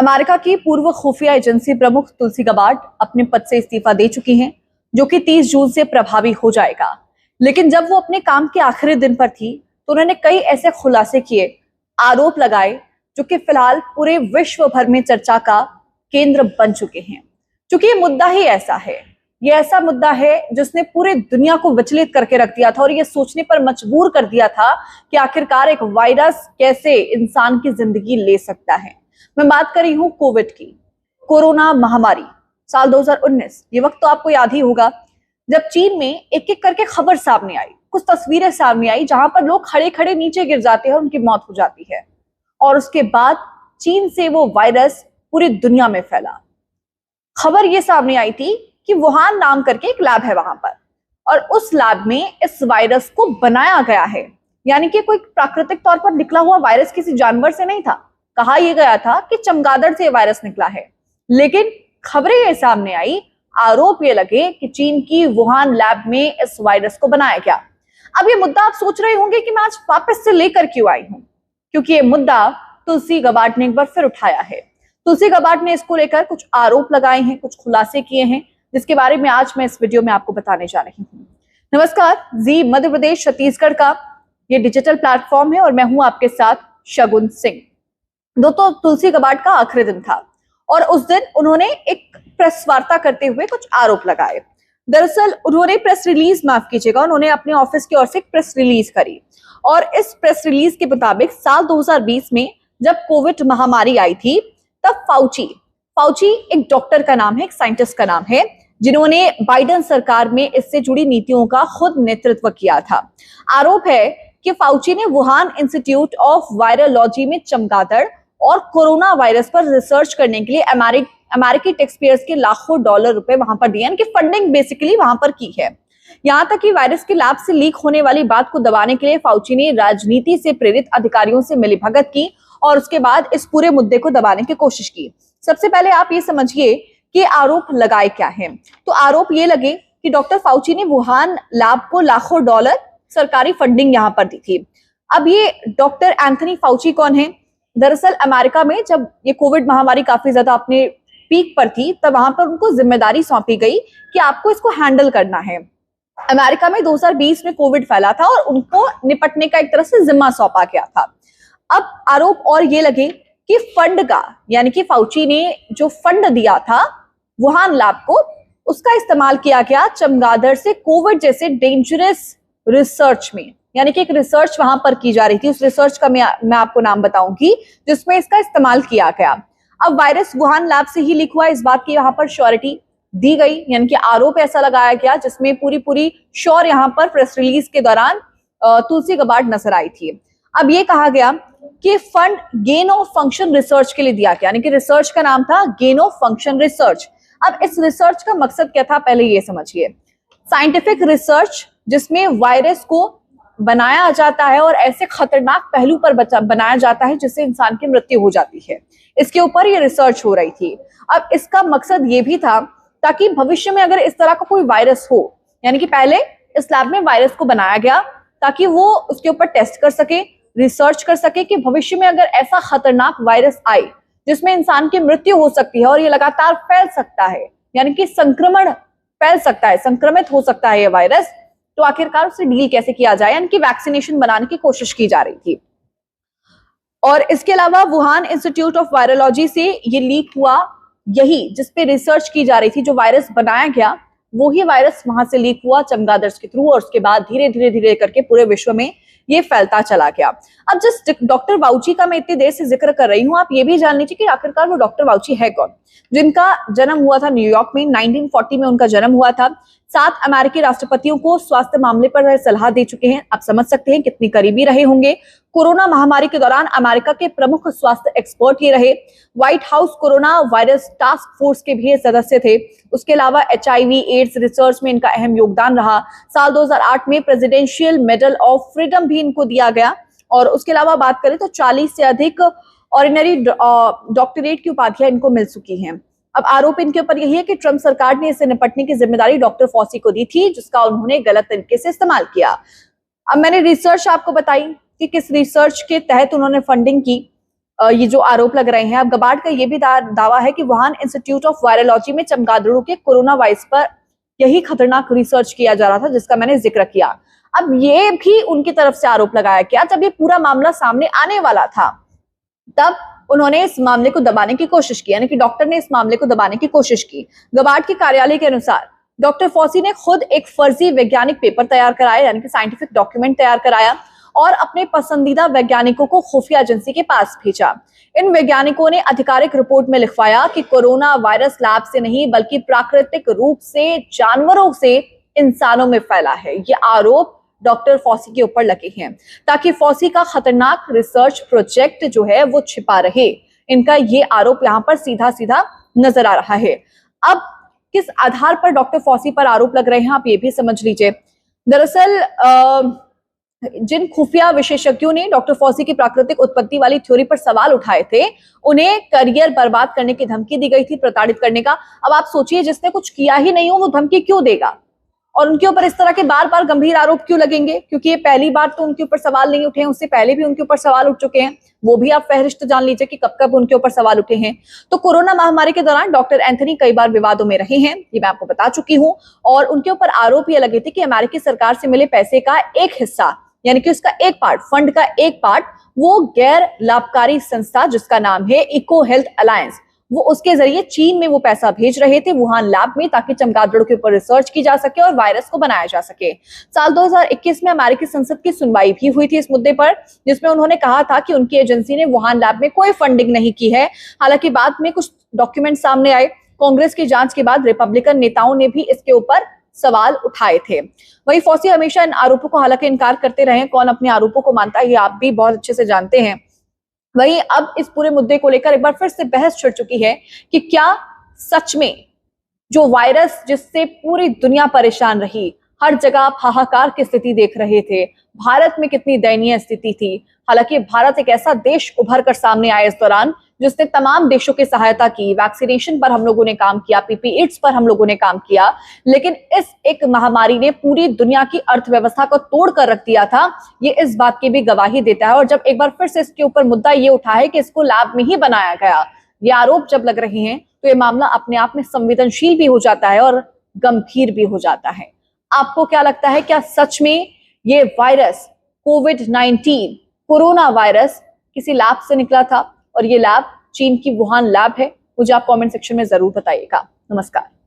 America की पूर्व खुफिया एजेंसी प्रमुख तुलसी गबार्ड अपने पद से इस्तीफा दे चुकी हैं, जो कि 30 जून से प्रभावी हो जाएगा। लेकिन जब वो अपने काम के आखिरी दिन पर थी तो उन्होंने कई ऐसे खुलासे किए, आरोप लगाए, जो कि फिलहाल पूरे विश्व भर में चर्चा का केंद्र बन चुके हैं। क्योंकि ये मुद्दा ही ऐसा है, ये ऐसा मुद्दा है जिसने पूरे दुनिया को विचलित करके रख दिया था और ये सोचने पर मजबूर कर दिया था कि आखिरकार एक वायरस कैसे इंसान की जिंदगी ले सकता है। मैं बात कर रही हूं कोविड की, कोरोना महामारी, साल 2019। ये वक्त तो आपको याद ही होगा जब चीन में एक एक करके खबर सामने आई, कुछ तस्वीरें सामने आई जहां पर लोग खड़े खड़े नीचे गिर जाते हैं और उनकी मौत हो जाती है। और उसके बाद चीन से वो वायरस पूरी दुनिया में फैला। खबर ये सामने आई थी कि वुहान नाम करके एक लैब है वहां पर, और उस लैब में इस वायरस को बनाया गया है। यानी कि कोई प्राकृतिक तौर पर निकला हुआ वायरस किसी जानवर से नहीं था। कहा यह गया था कि चमगादड़ से वायरस निकला है, लेकिन खबरें ये सामने आई, आरोप ये लगे कि चीन की वुहान लैब में इस वायरस को बनाया गया। अब ये मुद्दा आप सोच रहे होंगे कि मैं आज वापस से लेकर क्यों आई हूं, क्योंकि ये मुद्दा तुलसी गबार्ड ने एक बार फिर उठाया है। तुलसी गबार्ड ने इसको लेकर कुछ आरोप लगाए हैं, कुछ खुलासे किए हैं, जिसके बारे में आज मैं इस वीडियो में आपको बताने जा रही हूँ। नमस्कार, जी मध्य प्रदेश छत्तीसगढ़ का ये डिजिटल प्लेटफॉर्म है और मैं हूं आपके साथ शगुन सिंह। दोस्तों, तुलसी गबार्ड का आखिरी दिन था और उस दिन उन्होंने एक प्रेस वार्ता करते हुए कुछ आरोप लगाए। दरअसल उन्होंने प्रेस रिलीज, माफ कीजिएगा, उन्होंने अपने ऑफिस की ओर से एक प्रेस रिलीज करी और इस प्रेस रिलीज के मुताबिक साल 2020 में जब कोविड महामारी आई थी, तब फाउची एक डॉक्टर का नाम है, एक साइंटिस्ट का नाम है, जिन्होंने बाइडेन सरकार में इससे जुड़ी नीतियों का खुद नेतृत्व किया था। आरोप है कि फाउची ने वुहान इंस्टीट्यूट ऑफ वायरोलॉजी में चमगादड़ और कोरोना वायरस पर रिसर्च करने के लिए अमेरिकी टैक्सपेयर्स के लाखों डॉलर रुपए वहां पर दिए, यानी फंडिंग बेसिकली वहां पर की है। यहां तक कि वायरस के लैब से लीक होने वाली बात को दबाने के लिए फाउची ने राजनीति से प्रेरित अधिकारियों से मिलीभगत की और उसके बाद इस पूरे मुद्दे को दबाने की कोशिश की। सबसे पहले आप ये समझिए कि आरोप लगाए क्या हैं। तो आरोप ये लगे कि डॉक्टर फाउची ने वुहान लैब को लाखों डॉलर सरकारी फंडिंग यहां पर दी थी। अब ये डॉक्टर एंथनी फाउची कौन है? दरअसल अमेरिका में जब ये कोविड महामारी काफी ज्यादा अपने पीक पर थी, तब वहां पर उनको जिम्मेदारी सौंपी गई कि आपको इसको हैंडल करना है। अमेरिका में 2020 में कोविड फैला था और उनको निपटने का एक तरह से जिम्मा सौंपा गया था। अब आरोप और ये लगे कि फंड का, यानी कि फाउची ने जो फंड दिया था वुहान लैब को, उसका इस्तेमाल किया गया चमगादड़ से कोविड जैसे डेंजरस रिसर्च में। यानी कि एक रिसर्च वहां पर की जा रही थी, उस रिसर्च का मैं आपको नाम बताऊंगी जिसमें इसका इस्तेमाल किया गया। अब वायरस वुहान लैब से ही लीक हुआ, इस बात की यहाँ पर श्योरिटी दी गई, यानी कि आरोप ऐसा लगाया गया जिसमें पूरी श्योर यहाँ पर प्रेस रिलीज के दौरान तुलसी गबार्ड नजर आई थी। अब ये कहा गया कि fund gain of function research के लिए दिया गया, यानी कि रिसर्च का नाम था गेन ऑफ फंक्शन रिसर्च। अब इस रिसर्च का मकसद क्या था, पहले ये समझिए। साइंटिफिक रिसर्च जिसमें वायरस को बनाया जाता है और ऐसे खतरनाक पहलू पर बनाया जाता है जिससे इंसान की मृत्यु हो जाती है, इसके ऊपर ये रिसर्च हो रही थी। अब इसका मकसद ये भी था ताकि भविष्य में अगर इस तरह का कोई वायरस हो, यानी कि पहले इस लैब में वायरस को बनाया गया ताकि वो उसके ऊपर टेस्ट कर सके, रिसर्च कर सके कि भविष्य में अगर ऐसा खतरनाक वायरस आए जिसमें इंसान की मृत्यु हो सकती है और ये लगातार फैल सकता है, यानी कि संक्रमण फैल सकता है, संक्रमित हो सकता है ये वायरस, तो आखिरकार उससे डील कैसे किया जाए, यानी कि वैक्सीनेशन बनाने की कोशिश की जा रही थी। और इसके अलावा वुहान इंस्टीट्यूट ऑफ वायरोलॉजी से ये लीक हुआ, यही जिसपे रिसर्च की जा रही थी, जो वायरस बनाया गया वो ही वायरस वहां से लीक हुआ चमगादड़ के थ्रू, और उसके बाद धीरे धीरे करके पूरे विश्व में ये फैलता चला गया। अब जिस डॉक्टर फाउची का मैं इतनी देर से जिक्र कर रही हूँ, आप ये भी जान लीजिए कि आखिरकार वो डॉक्टर फाउची है कौन, जिनका जन्म हुआ था न्यूयॉर्क में, 1940 में उनका जन्म हुआ था। 7 अमेरिकी राष्ट्रपतियों को स्वास्थ्य मामले पर सलाह दे चुके हैं। आप समझ सकते हैं कितनी करीबी रहे होंगे। कोरोना महामारी के दौरान अमेरिका के प्रमुख स्वास्थ्य एक्सपर्ट ये रहे। White house corona virus task force के भी सदस्य थे। उसके अलावा HIV एड्स रिसर्च में इनका अहम योगदान रहा। साल 2008 में प्रेसिडेंशियल मेडल ऑफ फ्रीडम भी इनको दिया गया। और उसके अलावा बात करें तो 40 से अधिक ऑर्डिनरी डॉक्टरेट की उपाधियां इनको मिल चुकी हैं। अब आरोप इनके ऊपर यही है कि ट्रंप सरकार ने इससे निपटने की जिम्मेदारी डॉक्टर फॉसी को दी थी, जिसका उन्होंने गलत तरीके से इस्तेमाल किया। अब मैंने रिसर्च आपको बताई कि किस रिसर्च के तहत उन्होंने फंडिंग की। ये जो आरोप लग रहे हैं। अब गबार्ड का ये भी दावा है कि वुहान इंस्टीट्यूट ऑफ वायरोलॉजी में चमगादड़ों के कोरोना वायरस पर यही खतरनाक रिसर्च किया जा रहा था जिसका मैंने जिक्र किया। अब ये भी उनकी तरफ से आरोप लगाया गया। जब ये पूरा मामला सामने आने वाला था तब उन्होंने इस मामले को दबाने की कोशिश की, यानी कि डॉक्टर ने इस मामले को दबाने की कोशिश की। गबार्ड के कार्यालय के अनुसार डॉक्टर फॉसी ने खुद एक फर्जी वैज्ञानिक पेपर तैयार कराया, यानी कि साइंटिफिक डॉक्यूमेंट तैयार कराया और अपने पसंदीदा वैज्ञानिकों को खुफिया एजेंसी के पास भेजा। इन वैज्ञानिकों ने आधिकारिक रिपोर्ट में लिखवाया कि कोरोना वायरस लैब से नहीं बल्कि प्राकृतिक रूप से जानवरों से इंसानों में फैला है। ये आरोप डॉक्टर फॉसी के ऊपर लगे हैं ताकि फॉसी का खतरनाक रिसर्च प्रोजेक्ट जो है वो छिपा रहे। इनका ये आरोप यहाँ पर सीधा सीधा नजर आ रहा है। अब किस आधार पर डॉक्टर फॉसी पर आरोप लग रहे हैं आप ये भी समझ लीजिए। दरअसल जिन खुफिया विशेषज्ञों ने डॉक्टर फॉसी की प्राकृतिक उत्पत्ति वाली थ्योरी पर सवाल उठाए थे उन्हें करियर बर्बाद करने की धमकी दी गई थी, प्रताड़ित करने का। अब आप सोचिए जिसने कुछ किया ही नहीं हो वो धमकी क्यों देगा और उनके ऊपर इस तरह के बार बार गंभीर आरोप क्यों लगेंगे? क्योंकि ये पहली बार तो उनके ऊपर सवाल नहीं उठे हैं, उससे पहले भी उनके ऊपर सवाल उठ चुके हैं। वो भी आप फहरिस्त जान लीजिए कि कब कब उनके ऊपर सवाल उठे हैं। तो कोरोना महामारी के दौरान डॉक्टर एंथनी कई बार विवादों में रहे हैं, ये मैं आपको बता चुकी हूं। और उनके ऊपर आरोप ये लगे थे कि अमेरिकी सरकार से मिले पैसे का एक हिस्सा, यानी कि उसका एक पार्ट, फंड का एक पार्ट, वो गैर लाभकारी संस्था जिसका नाम है इको हेल्थ अलायंस, वो उसके जरिए चीन में वो पैसा भेज रहे थे वुहान लैब में, ताकि चमगादड़ों के ऊपर रिसर्च की जा सके और वायरस को बनाया जा सके। साल 2021 में अमेरिकी संसद की सुनवाई भी हुई थी इस मुद्दे पर, जिसमें उन्होंने कहा था कि उनकी एजेंसी ने वुहान लैब में कोई फंडिंग नहीं की है। हालांकि बाद में कुछ डॉक्यूमेंट सामने आए। कांग्रेस की जांच के बाद रिपब्लिकन नेताओं ने भी इसके ऊपर सवाल उठाए थे। वही फॉसी हमेशा इन आरोपों को हालांकि इनकार करते रहे। कौन अपने आरोपों को मानता है ये आप भी बहुत अच्छे से जानते हैं। वही अब इस पूरे मुद्दे को लेकर एक बार फिर से बहस छिड़ चुकी है कि क्या सच में जो वायरस जिससे पूरी दुनिया परेशान रही, हर जगह आप हाहाकार की स्थिति देख रहे थे, भारत में कितनी दयनीय स्थिति थी। हालांकि भारत एक ऐसा देश उभर कर सामने आया इस दौरान जिसने तमाम देशों की सहायता की। वैक्सीनेशन पर हम लोगों ने काम किया, पीपीईट्स पर हम लोगों ने काम किया, लेकिन इस एक महामारी ने पूरी दुनिया की अर्थव्यवस्था को तोड़ कर रख दिया था। ये इस बात की भी गवाही देता है। और जब एक बार फिर से इसके ऊपर मुद्दा ये उठा है कि इसको लैब में ही बनाया गया, ये आरोप जब लग रहे हैं तो ये मामला अपने आप में संवेदनशील भी हो जाता है और गंभीर भी हो जाता है। आपको क्या लगता है, क्या सच में ये वायरस कोविड-19 कोरोना वायरस किसी लैब से निकला था और ये लैब चीन की वुहान लैब है? मुझे आप कमेंट सेक्शन में जरूर बताइएगा। नमस्कार।